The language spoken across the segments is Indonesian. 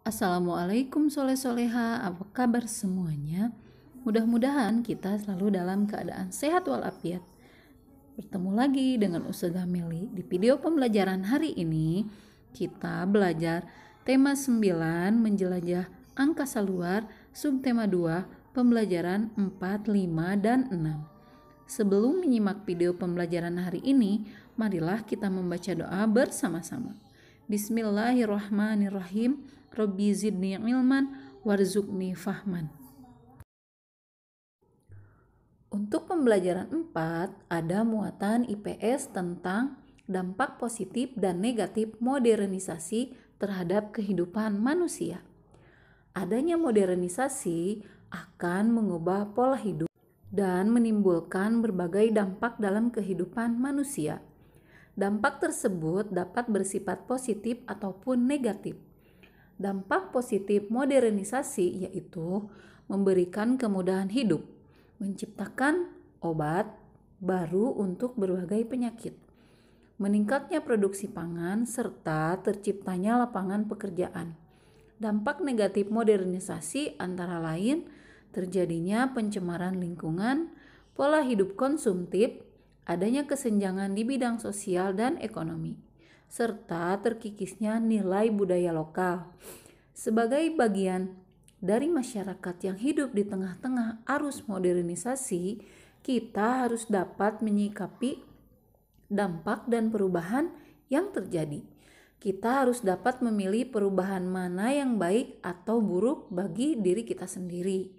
Assalamualaikum soleh-soleha, apa kabar semuanya? Mudah-mudahan kita selalu dalam keadaan sehat walafiat. Bertemu lagi dengan Ustazah Meli. Di video pembelajaran hari ini, kita belajar tema 9 menjelajah angkasa luar, subtema 2, pembelajaran 4, 5, dan 6. Sebelum menyimak video pembelajaran hari ini, marilah kita membaca doa bersama-sama. Bismillahirrahmanirrahim. Rabbi zidni ilman warzuqni fahman. Untuk pembelajaran 4 ada muatan IPS tentang dampak positif dan negatif modernisasi terhadap kehidupan manusia. Adanya modernisasi akan mengubah pola hidup dan menimbulkan berbagai dampak dalam kehidupan manusia. Dampak tersebut dapat bersifat positif ataupun negatif. Dampak positif modernisasi yaitu memberikan kemudahan hidup, menciptakan obat baru untuk berbagai penyakit, meningkatnya produksi pangan, serta terciptanya lapangan pekerjaan. Dampak negatif modernisasi antara lain terjadinya pencemaran lingkungan, pola hidup konsumtif, adanya kesenjangan di bidang sosial dan ekonomi, serta terkikisnya nilai budaya lokal. Sebagai bagian dari masyarakat yang hidup di tengah-tengah arus modernisasi, kita harus dapat menyikapi dampak dan perubahan yang terjadi. Kita harus dapat memilih perubahan mana yang baik atau buruk bagi diri kita sendiri.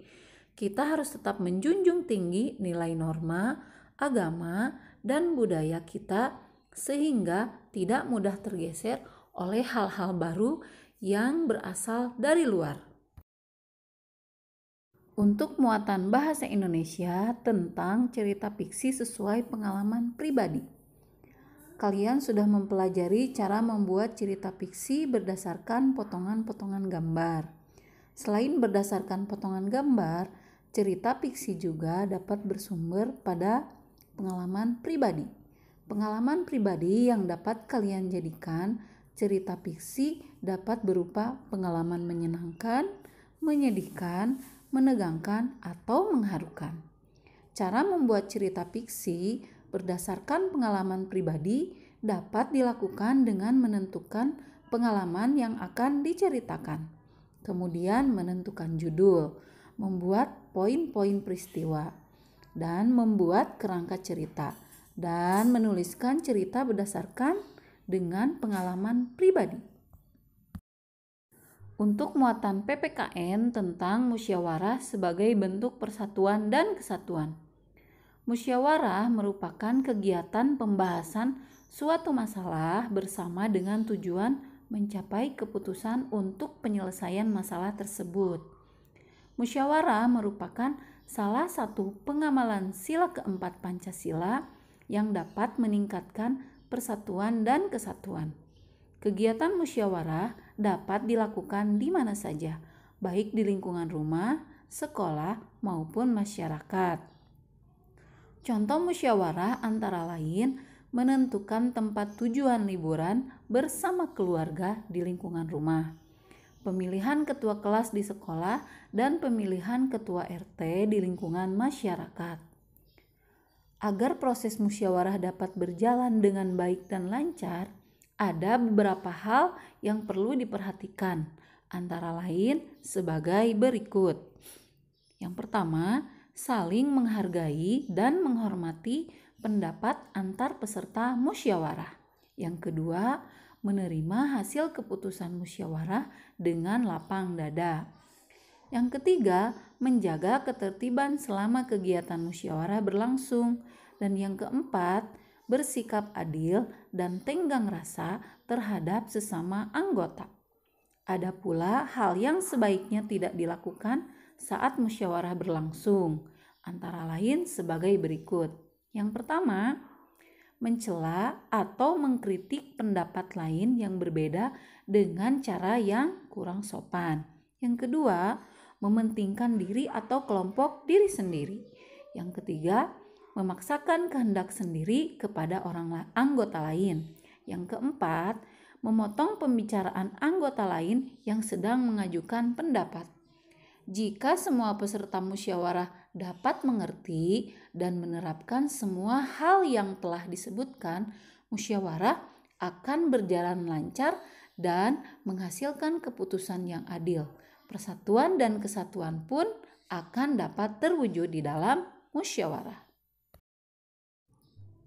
Kita harus tetap menjunjung tinggi nilai norma, agama, dan budaya kita sehingga tidak mudah tergeser oleh hal-hal baru yang berasal dari luar. Untuk muatan bahasa Indonesia tentang cerita fiksi sesuai pengalaman pribadi. Kalian sudah mempelajari cara membuat cerita fiksi berdasarkan potongan-potongan gambar. Selain berdasarkan potongan gambar, cerita fiksi juga dapat bersumber pada pengalaman pribadi. Pengalaman pribadi yang dapat kalian jadikan cerita fiksi dapat berupa pengalaman menyenangkan, menyedihkan, menegangkan, atau mengharukan. Cara membuat cerita fiksi berdasarkan pengalaman pribadi dapat dilakukan dengan menentukan pengalaman yang akan diceritakan, kemudian menentukan judul, membuat poin-poin peristiwa, dan membuat kerangka cerita, dan menuliskan cerita berdasarkan dengan pengalaman pribadi. Untuk muatan PPKN tentang musyawarah sebagai bentuk persatuan dan kesatuan. Musyawarah merupakan kegiatan pembahasan suatu masalah bersama dengan tujuan mencapai keputusan untuk penyelesaian masalah tersebut. Musyawarah merupakan salah satu pengamalan sila keempat Pancasila yang dapat meningkatkan persatuan dan kesatuan. Kegiatan musyawarah dapat dilakukan di mana saja, baik di lingkungan rumah, sekolah, maupun masyarakat. Contoh musyawarah antara lain menentukan tempat tujuan liburan bersama keluarga di lingkungan rumah, pemilihan ketua kelas di sekolah, dan pemilihan ketua RT di lingkungan masyarakat. Agar proses musyawarah dapat berjalan dengan baik dan lancar, ada beberapa hal yang perlu diperhatikan, antara lain sebagai berikut. Yang pertama, saling menghargai dan menghormati pendapat antar peserta musyawarah. Yang kedua, menerima hasil keputusan musyawarah dengan lapang dada. Yang ketiga, menjaga ketertiban selama kegiatan musyawarah berlangsung. Dan yang keempat, bersikap adil dan tenggang rasa terhadap sesama anggota. Ada pula hal yang sebaiknya tidak dilakukan saat musyawarah berlangsung, antara lain sebagai berikut. Yang pertama, mencela atau mengkritik pendapat lain yang berbeda dengan cara yang kurang sopan. Yang kedua, mementingkan diri atau kelompok diri sendiri. Yang ketiga, memaksakan kehendak sendiri kepada anggota lain. Yang keempat, memotong pembicaraan anggota lain yang sedang mengajukan pendapat. Jika semua peserta musyawarah dapat mengerti dan menerapkan semua hal yang telah disebutkan, musyawarah akan berjalan lancar dan menghasilkan keputusan yang adil. Persatuan dan kesatuan pun akan dapat terwujud di dalam musyawarah.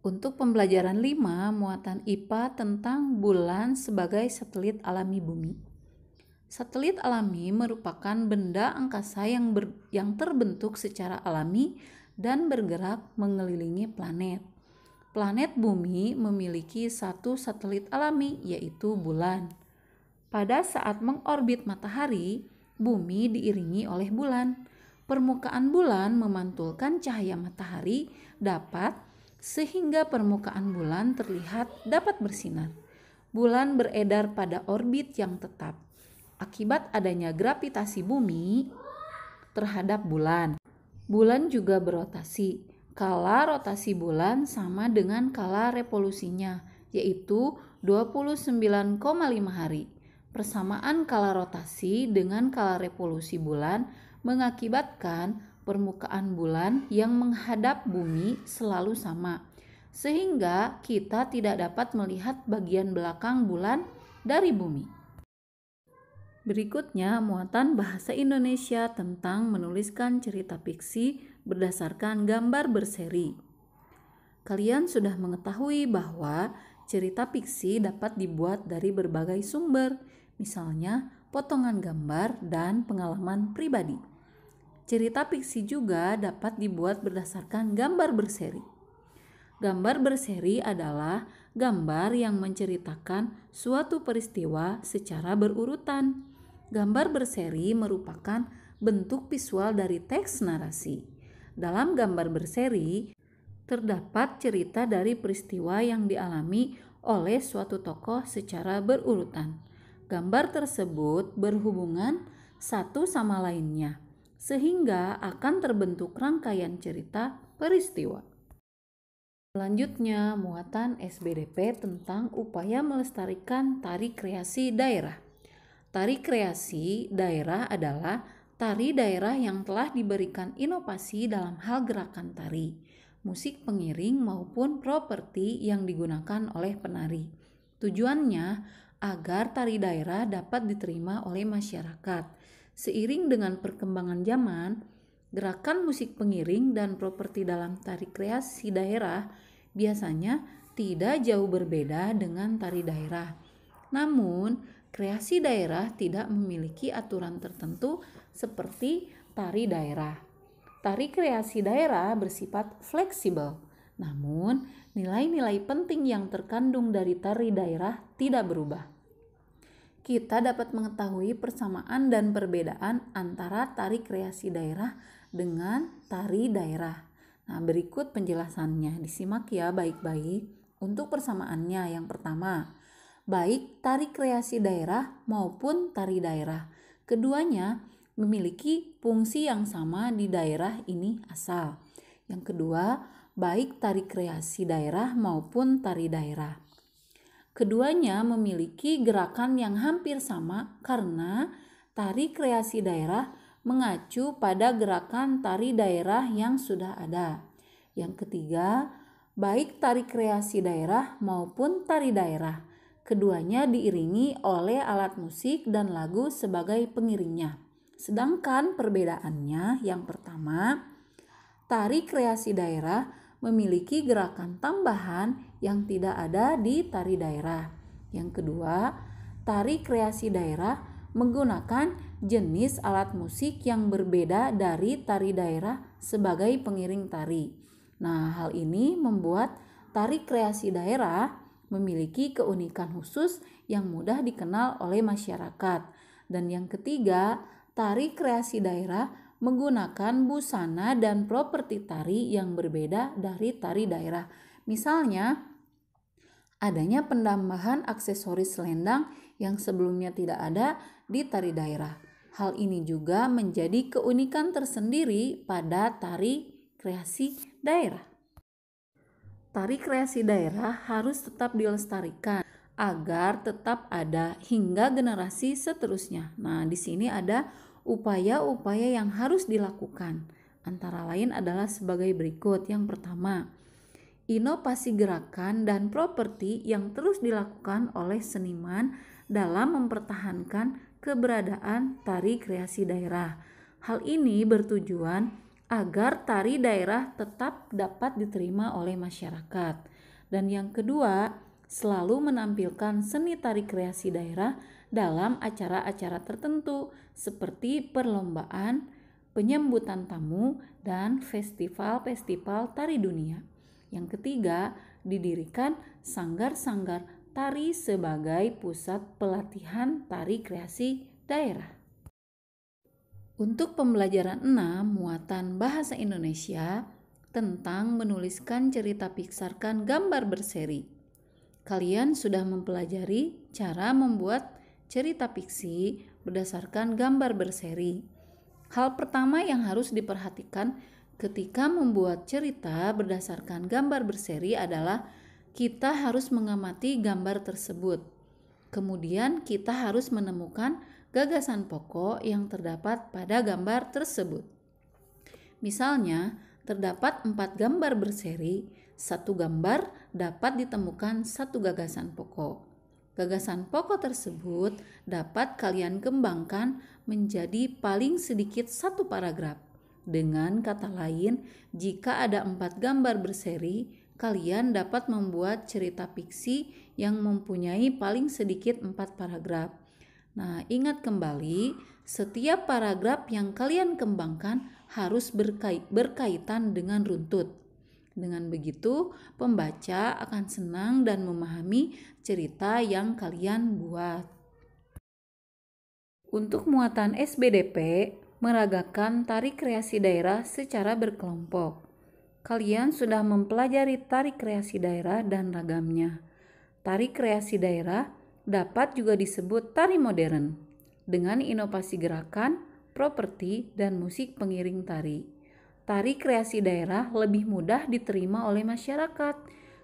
Untuk pembelajaran 5, muatan IPA tentang bulan sebagai satelit alami bumi. Satelit alami merupakan benda angkasa yang terbentuk secara alami dan bergerak mengelilingi planet. Planet Bumi memiliki satu satelit alami, yaitu bulan. Pada saat mengorbit matahari, Bumi diiringi oleh bulan. Permukaan bulan memantulkan cahaya matahari sehingga permukaan bulan terlihat dapat bersinar. Bulan beredar pada orbit yang tetap akibat adanya gravitasi bumi terhadap bulan. Bulan juga berotasi. Kala rotasi bulan sama dengan kala revolusinya, yaitu 29,5 hari. Persamaan kala rotasi dengan kala revolusi bulan mengakibatkan permukaan bulan yang menghadap bumi selalu sama, sehingga kita tidak dapat melihat bagian belakang bulan dari bumi. Berikutnya, muatan bahasa Indonesia tentang menuliskan cerita fiksi berdasarkan gambar berseri. Kalian sudah mengetahui bahwa cerita fiksi dapat dibuat dari berbagai sumber, misalnya potongan gambar dan pengalaman pribadi. Cerita fiksi juga dapat dibuat berdasarkan gambar berseri. Gambar berseri adalah gambar yang menceritakan suatu peristiwa secara berurutan. Gambar berseri merupakan bentuk visual dari teks narasi. Dalam gambar berseri, terdapat cerita dari peristiwa yang dialami oleh suatu tokoh secara berurutan. Gambar tersebut berhubungan satu sama lainnya, sehingga akan terbentuk rangkaian cerita peristiwa. Selanjutnya, muatan SBDP tentang upaya melestarikan tari kreasi daerah. Tari kreasi daerah adalah tari daerah yang telah diberikan inovasi dalam hal gerakan tari, musik pengiring maupun properti yang digunakan oleh penari. Tujuannya agar tari daerah dapat diterima oleh masyarakat. Seiring dengan perkembangan zaman, gerakan musik pengiring dan properti dalam tari kreasi daerah biasanya tidak jauh berbeda dengan tari daerah. Namun, kreasi daerah tidak memiliki aturan tertentu seperti tari daerah. Tari kreasi daerah bersifat fleksibel, namun nilai-nilai penting yang terkandung dari tari daerah tidak berubah. Kita dapat mengetahui persamaan dan perbedaan antara tari kreasi daerah dengan tari daerah. Nah, berikut penjelasannya, disimak ya baik-baik. Untuk persamaannya, yang pertama, baik tari kreasi daerah maupun tari daerah, keduanya memiliki fungsi yang sama di daerah ini asal. Yang kedua, baik tari kreasi daerah maupun tari daerah, keduanya memiliki gerakan yang hampir sama karena tari kreasi daerah mengacu pada gerakan tari daerah yang sudah ada. Yang ketiga, baik tari kreasi daerah maupun tari daerah, keduanya diiringi oleh alat musik dan lagu sebagai pengiringnya. Sedangkan perbedaannya, yang pertama, tari kreasi daerah memiliki gerakan tambahan yang tidak ada di tari daerah. Yang kedua, tari kreasi daerah menggunakan jenis alat musik yang berbeda dari tari daerah sebagai pengiring tari. Nah, hal ini membuat tari kreasi daerah memiliki keunikan khusus yang mudah dikenal oleh masyarakat. Dan yang ketiga, tari kreasi daerah menggunakan busana dan properti tari yang berbeda dari tari daerah. Misalnya, adanya penambahan aksesoris selendang yang sebelumnya tidak ada di tari daerah. Hal ini juga menjadi keunikan tersendiri pada tari kreasi daerah. Tari kreasi daerah harus tetap dilestarikan agar tetap ada hingga generasi seterusnya. Nah, di sini ada upaya-upaya yang harus dilakukan. Antara lain adalah sebagai berikut. Yang pertama, inovasi gerakan dan properti yang terus dilakukan oleh seniman dalam mempertahankan keberadaan tari kreasi daerah. Hal ini bertujuan agar tari daerah tetap dapat diterima oleh masyarakat. Dan yang kedua, selalu menampilkan seni tari kreasi daerah dalam acara-acara tertentu seperti perlombaan, penyambutan tamu, dan festival-festival tari dunia. Yang ketiga, didirikan sanggar-sanggar tari sebagai pusat pelatihan tari kreasi daerah. Untuk pembelajaran 6, muatan bahasa Indonesia tentang menuliskan cerita piksarkan gambar berseri. Kalian sudah mempelajari cara membuat cerita fiksi berdasarkan gambar berseri. Hal pertama yang harus diperhatikan ketika membuat cerita berdasarkan gambar berseri adalah kita harus mengamati gambar tersebut. Kemudian kita harus menemukan gagasan pokok yang terdapat pada gambar tersebut. Misalnya, terdapat 4 gambar berseri, satu gambar dapat ditemukan satu gagasan pokok. Gagasan pokok tersebut dapat kalian kembangkan menjadi paling sedikit satu paragraf. Dengan kata lain, jika ada 4 gambar berseri, kalian dapat membuat cerita fiksi yang mempunyai paling sedikit 4 paragraf. Nah, ingat kembali, setiap paragraf yang kalian kembangkan harus berkaitan dengan runtut. Dengan begitu, pembaca akan senang dan memahami cerita yang kalian buat. Untuk muatan SBDP, meragakan tari kreasi daerah secara berkelompok. Kalian sudah mempelajari tari kreasi daerah dan ragamnya. Tari kreasi daerah dapat juga disebut tari modern, dengan inovasi gerakan, properti, dan musik pengiring tari. Tari kreasi daerah lebih mudah diterima oleh masyarakat.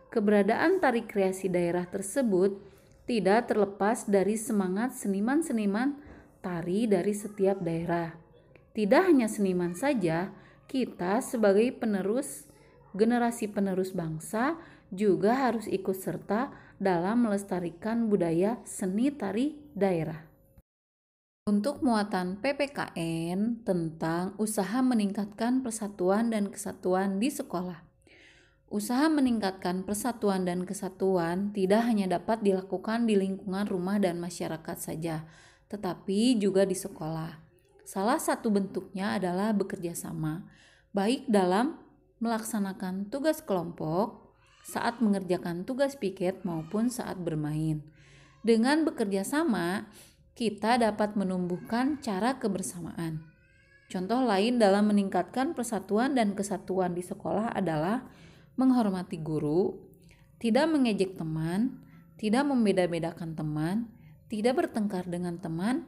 Keberadaan tari kreasi daerah tersebut tidak terlepas dari semangat seniman-seniman tari dari setiap daerah. Tidak hanya seniman saja, kita sebagai generasi penerus bangsa juga harus ikut serta dalam melestarikan budaya seni tari daerah. Untuk muatan PPKN tentang usaha meningkatkan persatuan dan kesatuan di sekolah. Usaha meningkatkan persatuan dan kesatuan tidak hanya dapat dilakukan di lingkungan rumah dan masyarakat saja, tetapi juga di sekolah. Salah satu bentuknya adalah bekerja sama, baik dalam melaksanakan tugas kelompok, saat mengerjakan tugas piket maupun saat bermain. Dengan bekerja sama, kita dapat menumbuhkan cara kebersamaan. Contoh lain dalam meningkatkan persatuan dan kesatuan di sekolah adalah menghormati guru, tidak mengejek teman, tidak membeda-bedakan teman, tidak bertengkar dengan teman,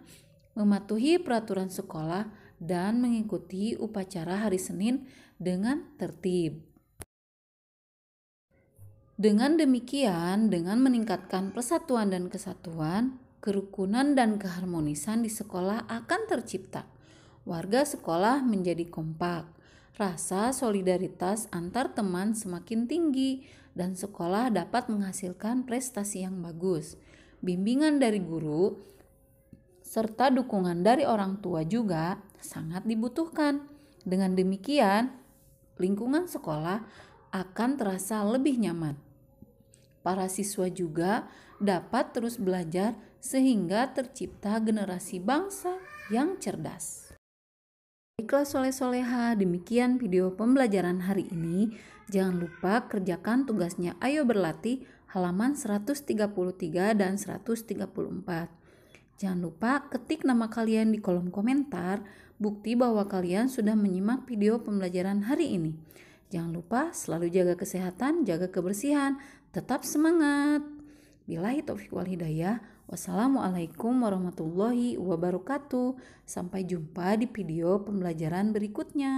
mematuhi peraturan sekolah, dan mengikuti upacara hari Senin dengan tertib. Dengan demikian, dengan meningkatkan persatuan dan kesatuan, kerukunan dan keharmonisan di sekolah akan tercipta. Warga sekolah menjadi kompak, rasa solidaritas antar teman semakin tinggi, dan sekolah dapat menghasilkan prestasi yang bagus. Bimbingan dari guru serta dukungan dari orang tua juga sangat dibutuhkan. Dengan demikian, lingkungan sekolah akan terasa lebih nyaman. Para siswa juga dapat terus belajar sehingga tercipta generasi bangsa yang cerdas. Baiklah soleh-soleha, demikian video pembelajaran hari ini. Jangan lupa kerjakan tugasnya Ayo Berlatih halaman 133 dan 134. Jangan lupa ketik nama kalian di kolom komentar, bukti bahwa kalian sudah menyimak video pembelajaran hari ini. Jangan lupa selalu jaga kesehatan, jaga kebersihan, tetap semangat. Billahi taufiq wal hidayah. Wassalamualaikum warahmatullahi wabarakatuh. Sampai jumpa di video pembelajaran berikutnya.